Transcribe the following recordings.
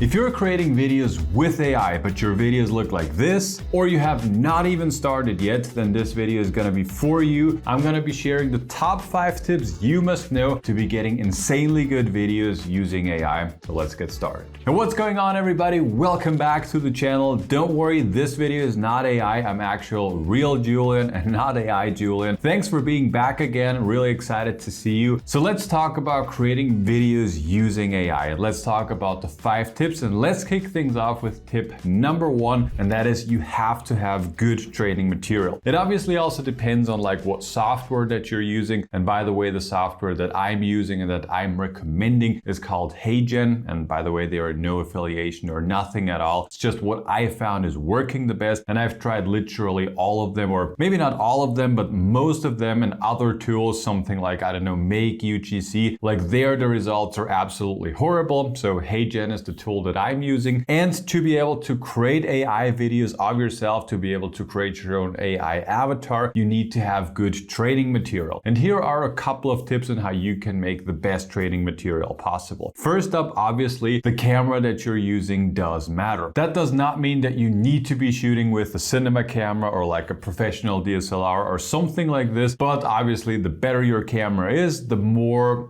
If you're creating videos with AI, but your videos look like this, or you have not even started yet, then this video is gonna be for you. I'm gonna be sharing the top 5 tips you must know to be getting insanely good videos using AI. So let's get started. And what's going on, everybody? Welcome back to the channel. Don't worry, this video is not AI. I'm actual real Julian and not AI Julian. Thanks for being back again. Really excited to see you. So let's talk about creating videos using AI. Let's talk about the 5 tips. And let's kick things off with tip number 1, and that is you have to have good training material. It obviously also depends on what software that you're using. And by the way, the software that I'm using and that I'm recommending is called HeyGen. And by the way, there are no affiliation or nothing at all. It's just what I found is working the best. And I've tried literally all of them, or maybe not all of them, but most of them, and other tools, something like, I don't know, Make UGC, there the results are absolutely horrible. So HeyGen is the tool that I'm using. And to be able to create AI videos of yourself, to be able to create your own AI avatar, you need to have good training material. And here are a couple of tips on how you can make the best training material possible. First up, obviously, the camera that you're using does matter. That does not mean that you need to be shooting with a cinema camera or a professional DSLR or something like this, but obviously the better your camera is, the more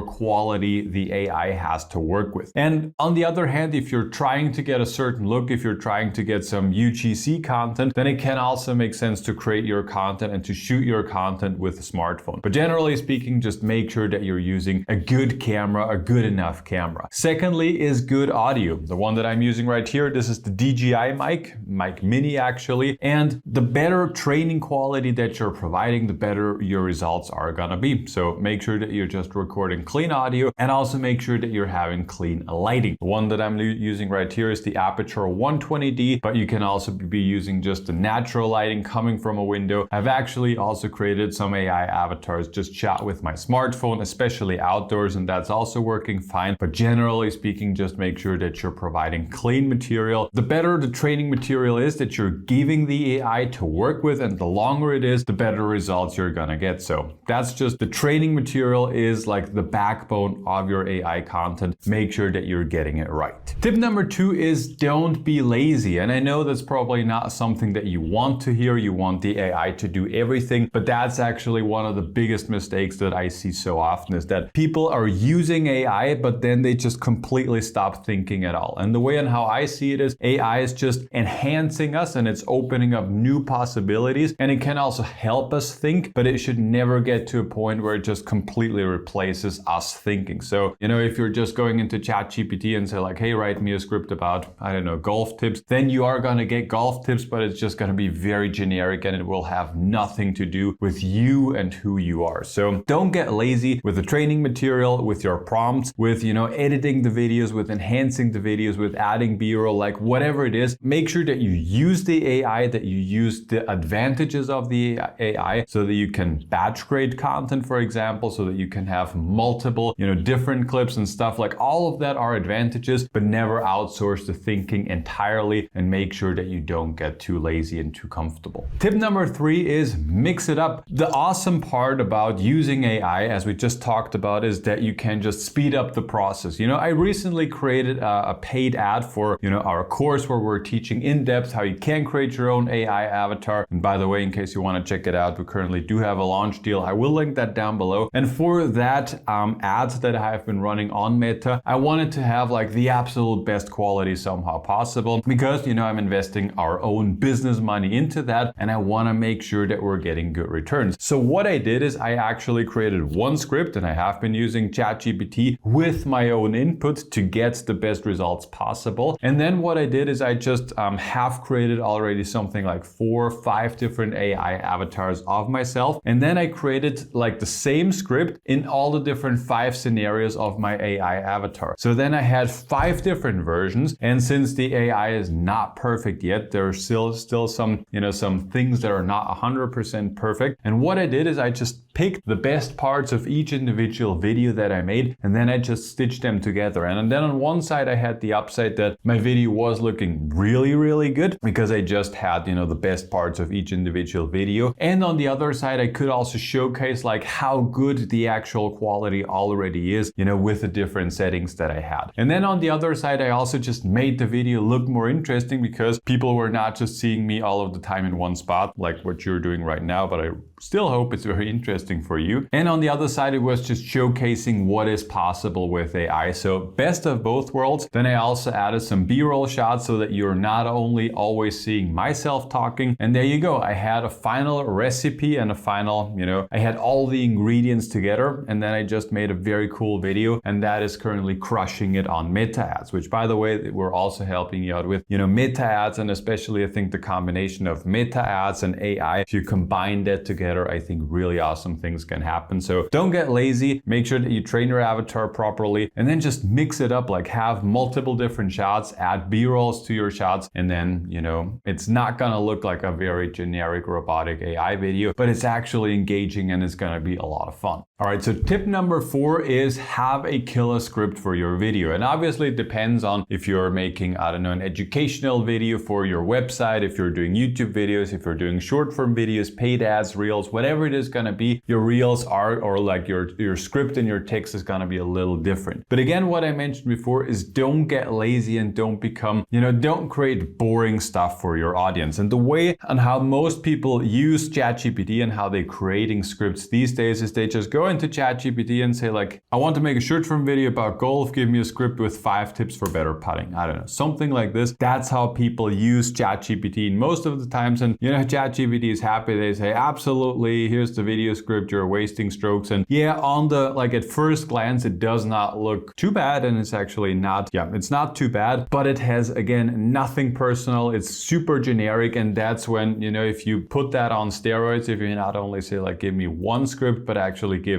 quality the AI has to work with. And on the other hand, if you're trying to get a certain look, if you're trying to get some UGC content, then it can also make sense to create your content and to shoot your content with a smartphone. But generally speaking, just make sure that you're using a good camera, a good enough camera. Secondly is good audio. The one that I'm using right here, this is the DJI mic mini actually. And the better training quality that you're providing, the better your results are gonna be. So make sure that you're just recording clean audio, and also make sure that you're having clean lighting. The one that I'm using right here is the Aperture 120D, but you can also be using just the natural lighting coming from a window. I've actually also created some AI avatars just shot with my smartphone, especially outdoors, and that's also working fine. But generally speaking, just make sure that you're providing clean material. The better the training material is that you're giving the AI to work with, and the longer it is, the better results you're gonna get. So that's just the training material is the backbone of your AI content. Make sure that you're getting it right. Tip number 2 is don't be lazy. And I know that's probably not something that you want to hear. You want the AI to do everything, but that's actually one of the biggest mistakes that I see so often, is that people are using AI, but then they just completely stop thinking at all. And the way and how I see it is AI is just enhancing us, and it's opening up new possibilities, and it can also help us think, but it should never get to a point where it just completely replaces us thinking. So, if you're just going into ChatGPT and say hey, write me a script about, I don't know, golf tips, then you are going to get golf tips, but it's just going to be very generic, and it will have nothing to do with you and who you are. So don't get lazy with the training material, with your prompts, with, editing the videos, with enhancing the videos, with adding B-roll, whatever it is. Make sure that you use the AI, that you use the advantages of the AI, so that you can batch create content, for example, so that you can have multiple, different clips and stuff. All of that are advantages, but never outsource the thinking entirely, and make sure that you don't get too lazy and too comfortable. Tip number 3 is mix it up. The awesome part about using AI, as we just talked about, is that you can just speed up the process. I recently created a paid ad for, our course where we're teaching in depth how you can create your own AI avatar. And by the way, in case you want to check it out, we currently do have a launch deal. I will link that down below. And for that ad that I have been running on Meta, I wanted to have the absolute best quality somehow possible, because I'm investing our own business money into that, and I want to make sure that we're getting good returns. So what I did is I actually created one script, and I have been using ChatGPT with my own input to get the best results possible. And then what I did is I just have created already something 4 or 5 different AI avatars of myself, and then I created the same script in all the different 5 scenarios of my AI avatar. So then I had 5 different versions, and since the AI is not perfect yet, there are still some things that are not 100% perfect. And what I did is I just picked the best parts of each individual video that I made, and then I just stitched them together. And then on one side I had the upside that my video was looking really, really good, because I just had, the best parts of each individual video. And on the other side, I could also showcase how good the actual quality already is, with the different settings that I had. And then on on the other side, I also just made the video look more interesting because people were not just seeing me all of the time in one spot like what you're doing right now, but I still hope it's very interesting for you. And on the other side, it was just showcasing what is possible with AI. So best of both worlds. Then I also added some B-roll shots so that you're not only always seeing myself talking. And there you go. I had a final recipe and a final, I had all the ingredients together, and then I just made a very cool video, and that is currently crushing it on meta ads, which by the way, we're also helping you out with, meta ads, and especially I think the combination of meta ads and AI, if you combine that together, I think really awesome things can happen. So don't get lazy, make sure that you train your avatar properly, and then just mix it up, like have multiple different shots, add B-rolls to your shots, and then, it's not gonna look like a very generic robotic AI video, but it's actually engaging and it's gonna be a lot of fun. All right, so tip number 4 is have a killer script for your video. And obviously it depends on if you're making, an educational video for your website, if you're doing YouTube videos, if you're doing short form videos, paid ads, reels, whatever it is gonna be, your reels are, or like your script and your text is gonna be a little different. But again, what I mentioned before is don't get lazy and don't become, don't create boring stuff for your audience. And the way on how most people use ChatGPT and how they're creating scripts these days is they just go into ChatGPT and say like, I want to make a short form video about golf, give me a script with 5 tips for better putting. I don't know, something like this. That's how people use ChatGPT most of the times. And ChatGPT is happy. They say, absolutely, here's the video script, you're wasting strokes. And yeah, on the, at first glance, it does not look too bad. And it's actually not, it's not too bad, but it has, again, nothing personal. It's super generic. And that's when, if you put that on steroids, if you not only say like, give me 1 script, but actually give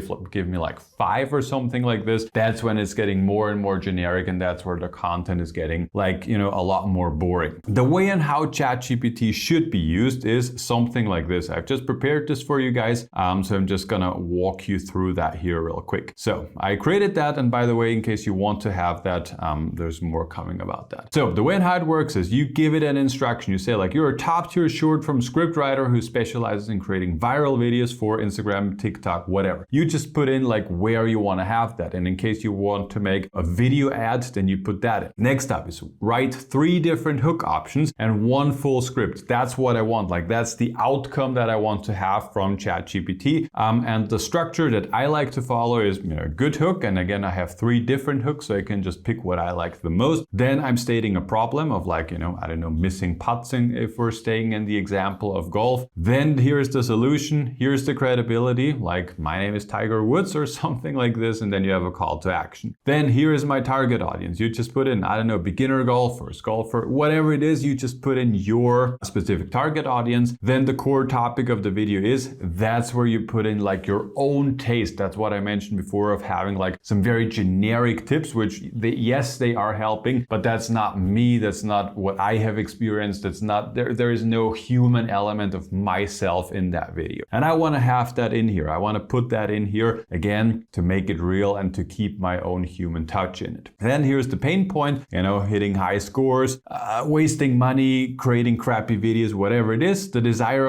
me like 5 or something like this, that's when it's getting more and more generic, and that's where the content is getting a lot more boring. The way and how ChatGPT should be used is something like this. I've just prepared this for you guys, so I'm just gonna walk you through that here real quick. So I created that, and by the way, in case you want to have that, there's more coming about that. So the way and how it works is you give it an instruction. You say like, you're a top tier short form script writer who specializes in creating viral videos for Instagram, TikTok, whatever. You just put in like where you want to have that. And in case you want to make a video ad, then you put that in. Next up is write 3 different hook options and 1 full script. That's what I want. Like that's the outcome that I want to have from ChatGPT. And the structure that I like to follow is, a good hook. And again, I have 3 different hooks, so I can just pick what I like the most. Then I'm stating a problem of like, missing putts if we're staying in the example of golf. Then here's the solution. Here's the credibility. Like my name is Tiger Woods or something like this, and then you have a call to action. Then here is my target audience. You just put in, beginner golfers, golfer, whatever it is, you just put in your specific target audience. Then the core topic of the video is, that's where you put in like your own taste. That's what I mentioned before of having like some very generic tips, which yes, they are helping, but that's not me. That's not what I have experienced. That's not, there is no human element of myself in that video. And I want to have that in here. I want to put that in here again to make it real and to keep my own human touch in it. Then here's the pain point, hitting high scores, wasting money, creating crappy videos, whatever it is. The desired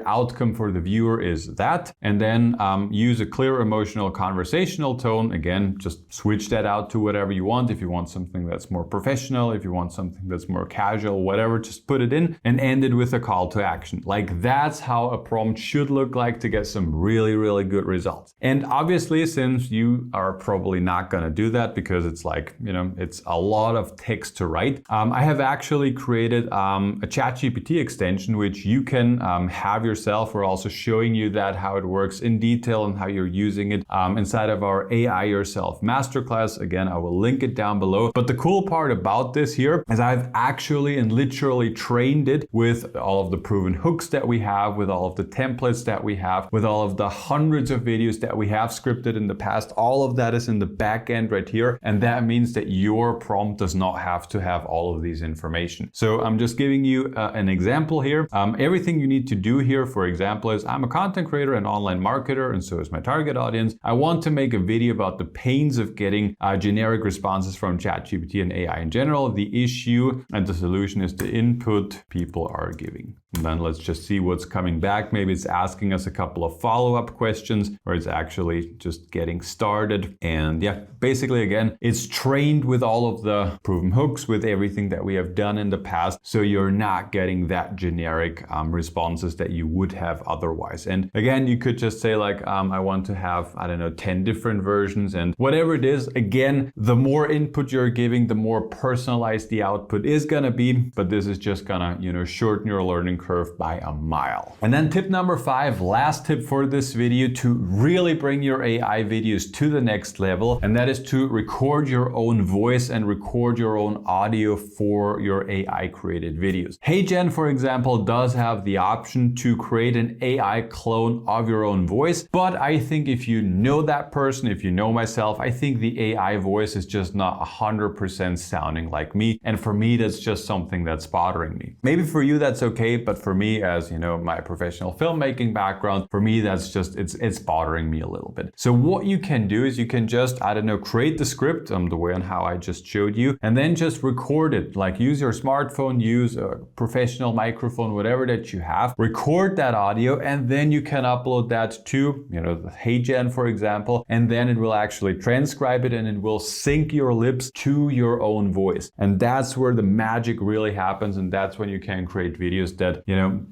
outcome for the viewer is that. And then use a clear emotional conversational tone. Again, just switch that out to whatever you want. If you want something that's more professional, if you want something that's more casual, whatever, just put it in and end it with a call to action. Like that's how a prompt should look like to get some really, really good results. And obviously, since you are probably not going to do that because it's like, it's a lot of text to write, I have actually created a ChatGPT extension, which you can have yourself. We're also showing you that how it works in detail and how you're using it inside of our AI-Yourself Masterclass. Again, I will link it down below. But the cool part about this here is I've actually and literally trained it with all of the proven hooks that we have, with all of the templates that we have, with all of the hundreds of videos that we have scripted in the past. All of that is in the back end right here. And that means that your prompt does not have to have all of these information. So I'm just giving you an example here. Everything you need to do here, for example, is I'm a content creator and online marketer, and so is my target audience. I want to make a video about the pains of getting generic responses from ChatGPT and AI in general. The issue and the solution is the input people are giving. And then let's just see what's coming back. Maybe it's asking us a couple of follow-up questions, or it's actually just getting started. And yeah, basically basically, again, it's trained with all of the proven hooks, with everything that we have done in the past. So you're not getting that generic responses that you would have otherwise. And again, you could just say like, I want to have, I don't know, 10 different versions, and whatever it is, again, the more input you're giving, the more personalized the output is gonna be, but this is just gonna, shorten your learning curve by a mile. And then tip number 5, last tip for this video to really bring your AI videos to the next level, and that is to record your own voice and record your own audio for your AI created videos. HeyGen, for example, does have the option to create an AI clone of your own voice, but I think if you know that person, if you know myself, I think the AI voice is just not 100% sounding like me, and for me that's just something that's bothering me. Maybe for you that's okay, but for me, as my professional filmmaking background, for me that's just it's bothering me a little bit. So what you can do is you can just, I don't know, create the script the way on how I just showed you, and then just record it. Like use your smartphone, use a professional microphone, whatever that you have, record that audio, and then you can upload that to the HeyGen, for example, and then it will actually transcribe it and it will sync your lips to your own voice. And that's where the magic really happens, and that's when you can create videos that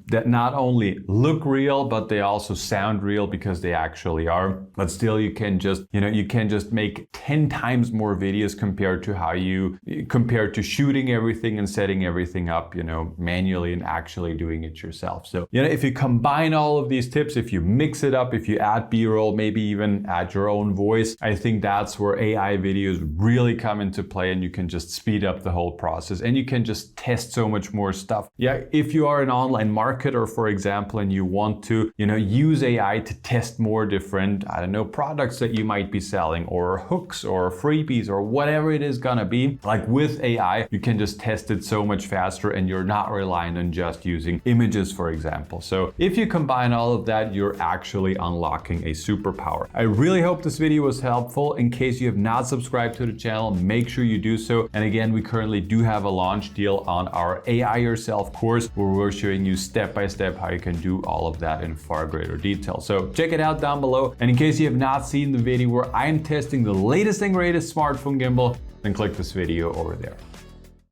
that not only look real, but they also sound real because they actually are. But still, you can just make 10 times more videos compared to shooting everything and setting everything up manually and actually doing it yourself. So if you combine all of these tips, if you mix it up, if you add B-roll, maybe even add your own voice, I think that's where AI videos really come into play, and you can just speed up the whole process and you can just test so much more stuff. Yeah, if you are an online marketer, for example, and you want to use AI to test more different, I don't know, products that you might be selling, or hooks or freebies or whatever it is gonna be, like with AI, you can just test it so much faster and you're not reliant on just using images, for example. So if you combine all of that, you're actually unlocking a superpower. I really hope this video was helpful. In case you have not subscribed to the channel, make sure you do so. And again, we currently do have a launch deal on our AI Yourself course, where we're showing you step by step how you can do all of that in far greater detail. So check it out down below. And in case you have not seen the video where I'm testing the latest and greatest smartphone gimbal, then click this video over there.